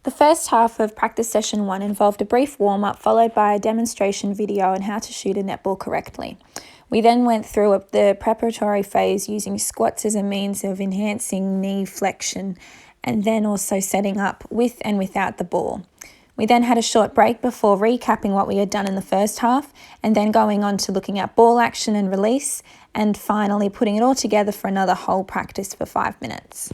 The first half of practice session 1 involved a brief warm-up followed by a demonstration video on how to shoot a netball correctly. We then went through the preparatory phase using squats as a means of enhancing knee flexion and then also setting up with and without the ball. We then had a short break before recapping what we had done in the first half and then going on to looking at ball action and release and finally putting it all together for another whole practice for 5 minutes.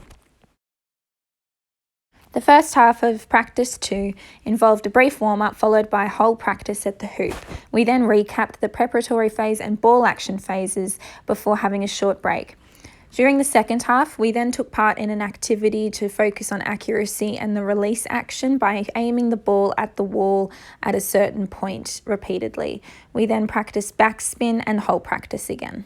The first half of practice 2 involved a brief warm-up followed by a whole practice at the hoop. We then recapped the preparatory phase and ball action phases before having a short break. During the second half, we then took part in an activity to focus on accuracy and the release action by aiming the ball at the wall at a certain point repeatedly. We then practiced backspin and whole practice again.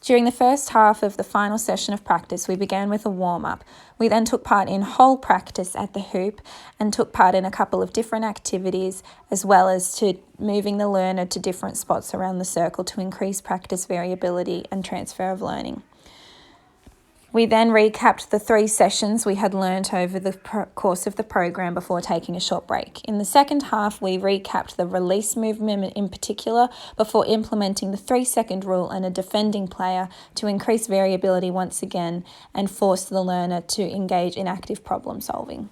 During the first half of the final session of practice, we began with a warm-up. We then took part in whole practice at the hoop and took part in a couple of different activities as well as to moving the learner to different spots around the circle to increase practice variability and transfer of learning. We then recapped the 3 sessions we had learnt over the course of the program before taking a short break. In the second half, we recapped the release movement in particular before implementing the 3-second rule and a defending player to increase variability once again and force the learner to engage in active problem solving.